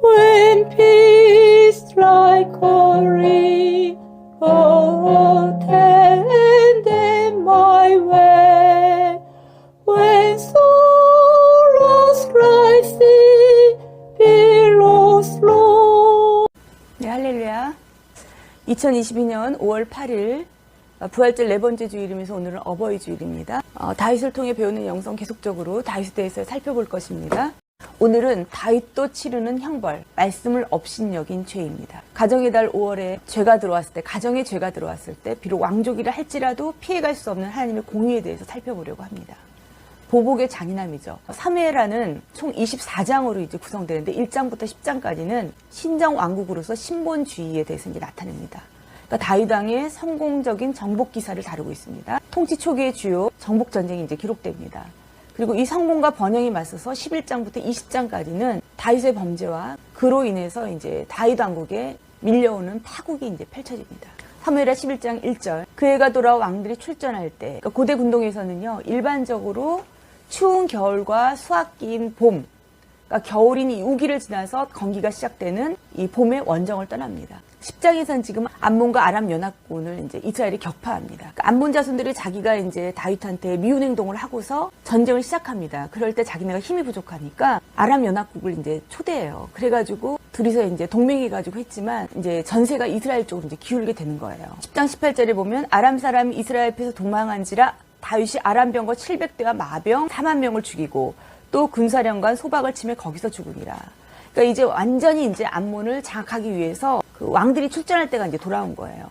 When peace like a river attended my way, when sorrows like sea billows flow. 네, 할렐루야. 2022년 5월 8일 부활절 네 번째 주일이면서 오늘은 어버이 주일입니다. 다윗을 통해 배우는 영성 계속적으로 다윗에 대해서 살펴볼 것입니다. 오늘은 다윗도 치르는 형벌, 말씀을 업신여긴 죄입니다. 가정의 달 5월에 죄가 들어왔을 때, 가정에 죄가 들어왔을 때 비록 왕족이라 할지라도 피해갈 수 없는 하나님의 공의에 대해서 살펴보려고 합니다. 보복의 잔인함이죠. 사무엘하는 총 24장으로 이제 구성되는데 1장부터 10장까지는 신정 왕국으로서 신본주의에 대해서 이제 나타냅니다. 그러니까 다윗 왕의 성공적인 정복 기사를 다루고 있습니다. 통치 초기의 주요 정복 전쟁이 이제 기록됩니다. 그리고 이 성공과 번영에 맞서서 11장부터 20장까지는 다윗의 범죄와 그로 인해서 이제 다윗 왕국에 밀려오는 파국이 이제 펼쳐집니다. 사무엘하 11장 1절. 그 해가 돌아와 왕들이 출전할 때, 그러니까 고대 군동에서는요, 일반적으로 추운 겨울과 수학기인 봄, 그러니까 겨울인 이 우기를 지나서 건기가 시작되는 이 봄의 원정을 떠납니다. 10장에서는 지금 암몬과 아람 연합군을 이제 이스라엘이 격파합니다. 그러니까 암몬 자손들이 자기가 이제 다윗한테 미운 행동을 하고서 전쟁을 시작합니다. 그럴 때 자기네가 힘이 부족하니까 아람 연합국을 이제 초대해요. 그래가지고 둘이서 이제 동맹해가지고 했지만 이제 전세가 이스라엘 쪽으로 이제 기울게 되는 거예요. 10장 18절에 보면 아람 사람이 이스라엘 앞에서 도망한지라 다윗이 아람 병거 700대와 마병 4만 명을 죽이고 또 군사령관 소박을 치며 거기서 죽으니라. 그러니까 이제 완전히 이제 암몬을 장악하기 위해서 그 왕들이 출전할 때가 이제 돌아온 거예요.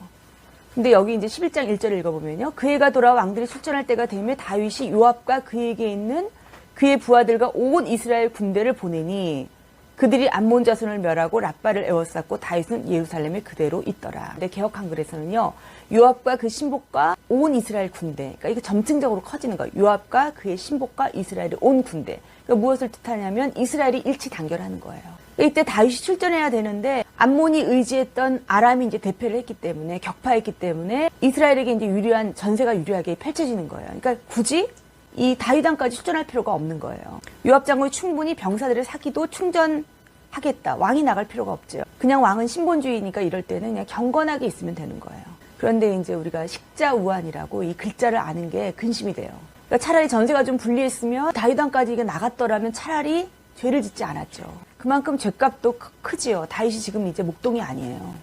근데 여기 이제 11장 1절을 읽어보면요. 그 해가 돌아와 왕들이 출전할 때가 되면 다윗이 요압과 그에게 있는 그의 부하들과 온 이스라엘 군대를 보내니 그들이 암몬 자손을 멸하고 랍바를 에워쌌고 다윗은 예루살렘에 그대로 있더라. 근데 개역 한글에서는요. 요압과 그 신복과 온 이스라엘 군대. 그러니까 이게 점층적으로 커지는 거예요. 요압과 그의 신복과 이스라엘의 온 군대. 그러니까 무엇을 뜻하냐면 이스라엘이 일치단결하는 거예요. 이때 다윗이 출전해야 되는데 암몬이 의지했던 아람이 이제 대패를 했기 때문에 격파했기 때문에 이스라엘에게 이제 유리한 전세가 유리하게 펼쳐지는 거예요. 그러니까 굳이 이 다윗왕까지 출전할 필요가 없는 거예요. 요압 장군이 충분히 병사들을 사기도 충전하겠다. 왕이 나갈 필요가 없죠. 그냥 왕은 신본주의니까 이럴 때는 그냥 경건하게 있으면 되는 거예요. 그런데 이제 우리가 식자우안이라고 이 글자를 아는 게 근심이 돼요. 그러니까 차라리 전세가 좀 불리했으면 다윗왕까지 이게 나갔더라면 차라리 죄를 짓지 않았죠. 그만큼 죄값도 크지요. 다윗이 지금 이제 목동이 아니에요.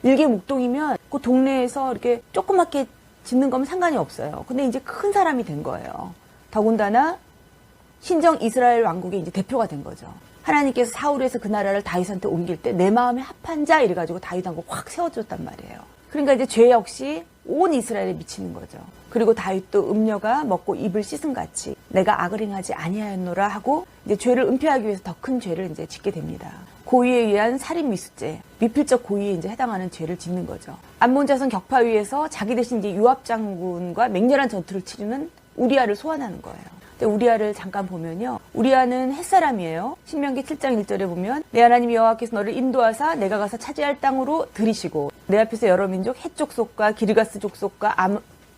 일개 목동이면 그 동네에서 이렇게 조그맣게 짓는 거면 상관이 없어요. 근데 이제 큰 사람이 된 거예요. 더군다나 신정 이스라엘 왕국의 이제 대표가 된 거죠. 하나님께서 사울에서 그 나라를 다윗한테 옮길 때 내 마음에 합한 자 이래가지고 다윗 왕국 확 세워줬단 말이에요. 그러니까 이제 죄 역시 온 이스라엘에 미치는 거죠. 그리고 다윗도 음녀가 먹고 입을 씻은 같이 내가 악을 행하지 아니하였노라 하고 이제 죄를 은폐하기 위해서 더 큰 죄를 이제 짓게 됩니다. 고의에 의한 살인 미수죄, 미필적 고의에 이제 해당하는 죄를 짓는 거죠. 암몬 자손 격파 위해서 자기 대신 이제 요압 장군과 맹렬한 전투를 치르는 우리아를 소환하는 거예요. 근데 우리아를 잠깐 보면요. 우리아는 햇사람이에요. 신명기 7장 1절에 보면 내 하나님 여호와께서 너를 인도하사 내가 가서 차지할 땅으로 들이시고 내 앞에서 여러 민족 헷 족속과 기르가스 족속과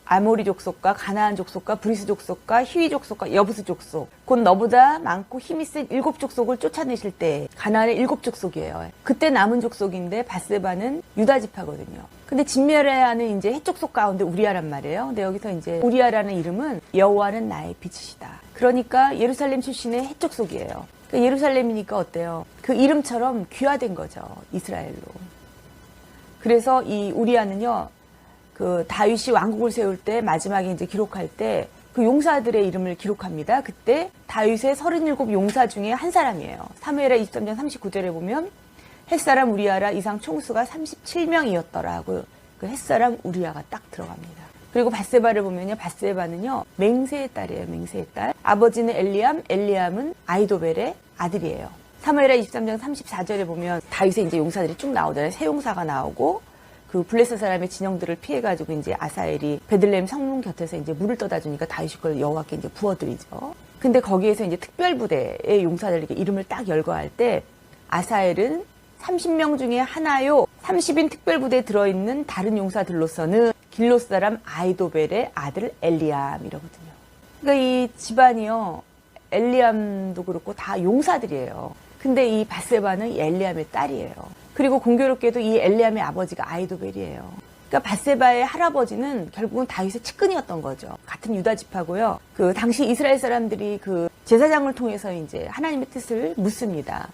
아모리 족속과 가나안 족속과 브리스 족속과 히위 족속과 여부스 족속 곧 너보다 많고 힘이 센 7족속을 쫓아내실 때 가나안의 7족속이에요. 그때 남은 족속인데 바세바는 유다 지파거든요. 근데 진멸해야 하는 이제 헷족속 가운데 우리아란 말이에요. 근데 여기서 이제 우리아라는 이름은 여호와는 나의 빛이시다. 그러니까 예루살렘 출신의 헷족속이에요. 그러니까 예루살렘이니까 어때요? 그 이름처럼 귀화된 거죠. 이스라엘로. 그래서 이 우리아는요. 그 다윗이 왕국을 세울 때 마지막에 이제 기록할 때 그 용사들의 이름을 기록합니다. 그때 다윗의 37 용사 중에 한 사람이에요. 사무엘하 23장 39절에 보면 햇사람 우리아라 이상 총수가 37명이었더라 하고 그 햇사람 우리아가 딱 들어갑니다. 그리고 바세바를 보면요. 바세바는요. 맹세의 딸이에요. 맹세의 딸. 아버지는 엘리암, 엘리암은 아이도벨의 아들이에요. 사무엘하 23장 34절에 보면 다윗의 이제 용사들이 쭉 나오잖아요. 세 용사가 나오고 그 블레셋 사람의 진영들을 피해가지고 이제 아사엘이 베들레헴 성문 곁에서 이제 물을 떠다 주니까 다윗이 그걸 여호와께 이제 부어드리죠. 근데 거기에서 이제 특별부대의 용사들에게 이름을 딱 열거할 때 아사엘은 30명 중에 하나요. 30인 특별부대에 들어있는 다른 용사들로서는 길롯 사람 아이도벨의 아들 엘리암이라거든요. 그러니까 이 집안이요. 엘리암도 그렇고 다 용사들이에요. 근데 이 밧세바는 엘리암의 딸이에요. 그리고 공교롭게도 이 엘리암의 아버지가 아이도벨이에요. 그러니까 밧세바의 할아버지는 결국은 다윗의 측근이었던 거죠. 같은 유다 지파고요. 그 당시 이스라엘 사람들이 그 제사장을 통해서 이제 하나님의 뜻을 묻습니다.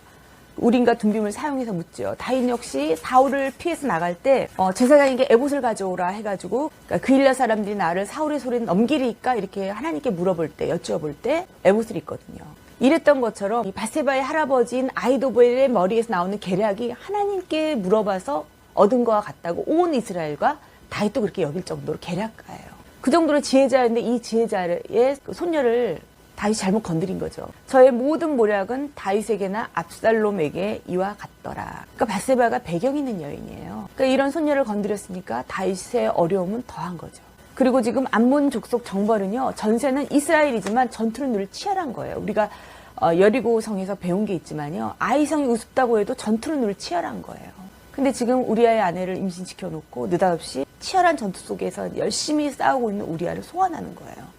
우림과 둠빔을 사용해서 묻죠. 다윗 역시 사울을 피해서 나갈 때 제사장에게 에봇을 가져오라 해가지고 그러니까 그일라 사람들이 나를 사울의 손에 넘기리까 이렇게 하나님께 물어볼 때 여쭈어볼 때 에봇을 입거든요. 이랬던 것처럼 이 밧세바의 할아버지인 아히도벨의 머리에서 나오는 계략이 하나님께 물어봐서 얻은 거와 같다고 온 이스라엘과 다윗도 그렇게 여길 정도로 계략가예요. 그 정도로 지혜자였는데 이 지혜자의 손녀를 다윗이 잘못 건드린 거죠. 저의 모든 모략은 다윗에게나 압살롬에게 이와 같더라. 그러니까 밧세바가 배경 있는 여인이에요. 그러니까 이런 손녀를 건드렸으니까 다윗의 어려움은 더한 거죠. 그리고 지금 암몬 족속 정벌은요. 전세는 이스라엘이지만 전투는 늘 치열한 거예요. 우리가 여리고성에서 배운 게 있지만요. 아이성이 우습다고 해도 전투는 늘 치열한 거예요. 근데 지금 우리아의 아내를 임신시켜 놓고 느닷없이 치열한 전투 속에서 열심히 싸우고 있는 우리아를 소환하는 거예요.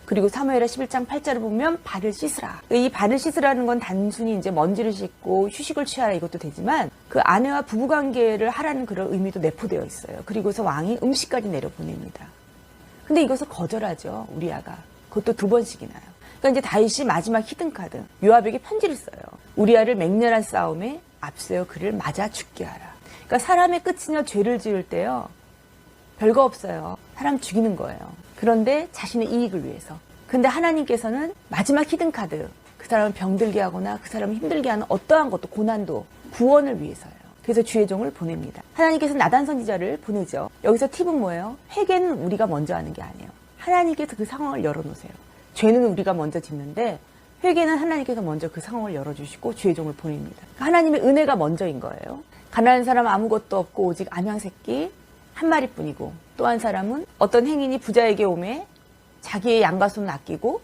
그리고 사무엘하 11장 8절을 보면 발을 씻으라. 이 발을 씻으라는 건 단순히 이제 먼지를 씻고 휴식을 취하라 이것도 되지만 그 아내와 부부관계를 하라는 그런 의미도 내포되어 있어요. 그리고서 왕이 음식까지 내려보냅니다. 근데 이것을 거절하죠. 우리아가. 그것도 2번씩이나요. 그러니까 이제 다윗이 마지막 히든카드 요압에게 편지를 써요. 우리아를 맹렬한 싸움에 앞세워 그를 맞아 죽게 하라. 그러니까 사람의 끝이냐 죄를 지을 때요. 별거 없어요. 사람 죽이는 거예요. 그런데 자신의 이익을 위해서. 근데 하나님께서는 마지막 히든카드 그 사람을 병들게 하거나 그 사람을 힘들게 하는 어떠한 것도 고난도 구원을 위해서예요. 그래서 주의 종을 보냅니다. 하나님께서 나단 선지자를 보내죠. 여기서 팁은 뭐예요? 회개는 우리가 먼저 하는 게 아니에요. 하나님께서 그 상황을 열어놓으세요. 죄는 우리가 먼저 짓는데 회개는 하나님께서 먼저 그 상황을 열어주시고 주의 종을 보냅니다. 하나님의 은혜가 먼저인 거예요. 가난한 사람 아무것도 없고 오직 암양 새끼 한 마리뿐이고 또 한 사람은 어떤 행인이 부자에게 오매 자기의 양과 소는 아끼고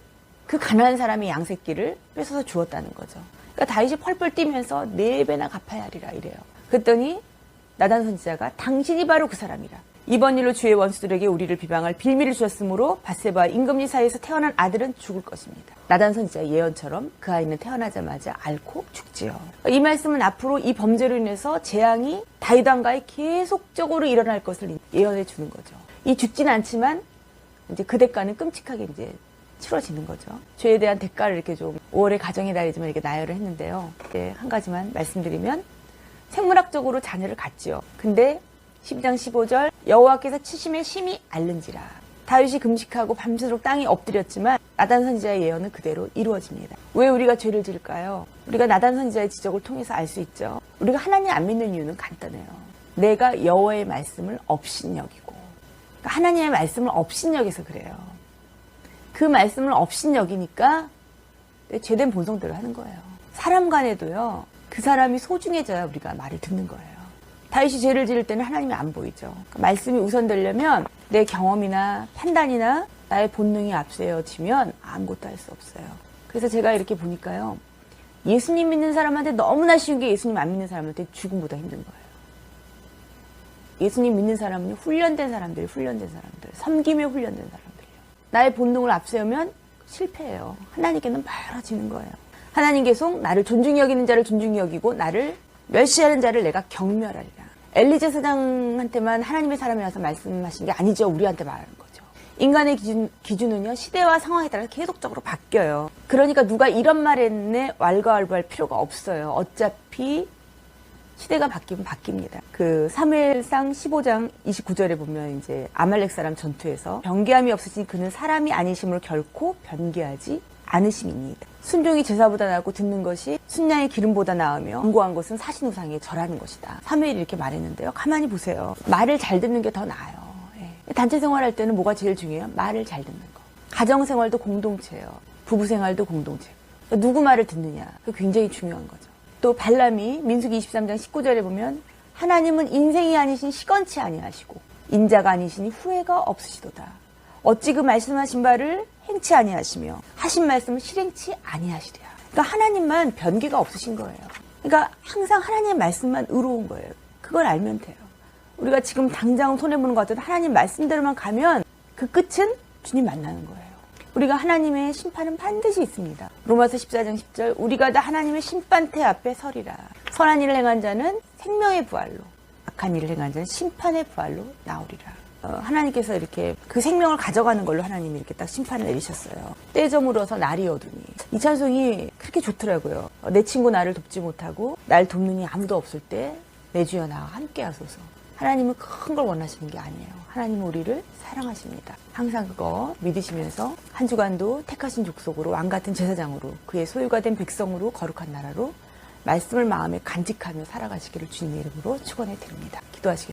그 가난한 사람의 양 새끼를 뺏어서 주었다는 거죠. 그러니까 다윗이 펄펄 뛰면서 4배나 갚아야 하리라 이래요. 그랬더니 나단 선지자가 당신이 바로 그 사람이라. 이번 일로 주의 원수들에게 우리를 비방할 빌미를 주었으므로 밧세바와 임금니 사이에서 태어난 아들은 죽을 것입니다. 나단 선지자의 예언처럼 그 아이는 태어나자마자 앓고 죽지요. 이 말씀은 앞으로 이 범죄로 인해서 재앙이 다윗 왕가에 계속적으로 일어날 것을 예언해 주는 거죠. 이 죽진 않지만 이제 그 대가는 끔찍하게 이제 치러지는 거죠. 죄에 대한 대가를 이렇게 좀 5월의 가정의 달이지만 이렇게 나열을 했는데요. 한 가지만 말씀드리면 생물학적으로 자녀를 갖지요. 근데 12장 15절 여호와께서 치심에 심히 앓는지라. 다윗이 금식하고 밤새도록 땅에 엎드렸지만 나단 선지자의 예언은 그대로 이루어집니다. 왜 우리가 죄를 지을까요? 우리가 나단 선지자의 지적을 통해서 알 수 있죠. 우리가 하나님 안 믿는 이유는 간단해요. 내가 여호와의 말씀을 업신여기고 그러니까 하나님의 말씀을 업신여겨서 그래요. 그 말씀을 업신여기니까 죄된 본성대로 하는 거예요. 사람 간에도요. 그 사람이 소중해져야 우리가 말을 듣는 거예요. 다윗이 죄를 지을 때는 하나님이 안 보이죠. 그러니까 말씀이 우선되려면 내 경험이나 판단이나 나의 본능이 앞세워지면 아무것도 할 수 없어요. 그래서 제가 이렇게 보니까요. 예수님 믿는 사람한테 너무나 쉬운 게 예수님 안 믿는 사람한테 죽음보다 힘든 거예요. 예수님 믿는 사람은 훈련된 사람들, 섬김에 훈련된 사람들이에요. 나의 본능을 앞세우면 실패해요. 하나님께는 멀어지는 거예요. 하나님 계속 나를 존중히 여기는 자를 존중히 여기고 나를 멸시하는 자를 내가 경멸하리라. 엘리 제사장한테만 하나님의 사람이 와서 말씀하신 게 아니죠. 우리한테 말하는 거죠. 인간의 기준은요. 시대와 상황에 따라 계속적으로 바뀌어요. 그러니까 누가 이런 말 했네 왈가왈부할 필요가 없어요. 어차피 시대가 바뀌면 바뀝니다. 그 사무엘상 15장 29절에 보면 이제 아말렉 사람 전투에서 변개함이 없으신 그는 사람이 아니심으로 결코 변개하지 않으심입니다. 순종이 제사보다 나았고 듣는 것이 순양의 기름보다 나으며 견고한 것은 사신 우상에 절하는 것이다. 사무엘이 이렇게 말했는데요. 가만히 보세요. 말을 잘 듣는 게 더 나아요. 예. 단체 생활할 때는 뭐가 제일 중요해요? 말을 잘 듣는 거. 가정생활도 공동체예요. 부부생활도 공동체고. 그러니까 누구 말을 듣느냐. 그게 굉장히 중요한 거죠. 또 발람이 민수기 23장 19절에 보면 하나님은 인생이 아니신 시건치 아니하시고 인자가 아니시니 후회가 없으시도다. 어찌 그 말씀하신 바를 행치 아니하시며 하신 말씀을 실행치 아니하시랴. 그러니까 하나님만 변개가 없으신 거예요. 그러니까 항상 하나님의 말씀만 의로운 거예요. 그걸 알면 돼요. 우리가 지금 당장 손해보는 것 같아도 하나님 말씀대로만 가면 그 끝은 주님 만나는 거예요. 우리가 하나님의 심판은 반드시 있습니다. 로마서 14장 10절 우리가 다 하나님의 심판대 앞에 서리라. 선한 일을 행한 자는 생명의 부활로, 악한 일을 행한 자는 심판의 부활로 나오리라. 하나님께서 이렇게 그 생명을 가져가는 걸로 하나님이 이렇게 딱 심판을 내리셨어요. 때 저물어서 날이 어두니. 이 찬송이 그렇게 좋더라고요. 내 친구 나를 돕지 못하고 날 돕는 이 아무도 없을 때 내 주여 나와 함께 하소서. 하나님은 큰 걸 원하시는 게 아니에요. 하나님은 우리를 사랑하십니다. 항상 그거 믿으시면서 한 주간도 택하신 족속으로 왕같은 제사장으로 그의 소유가 된 백성으로 거룩한 나라로 말씀을 마음에 간직하며 살아가시기를 주님의 이름으로 축원해 드립니다. 기도하시겠습니다.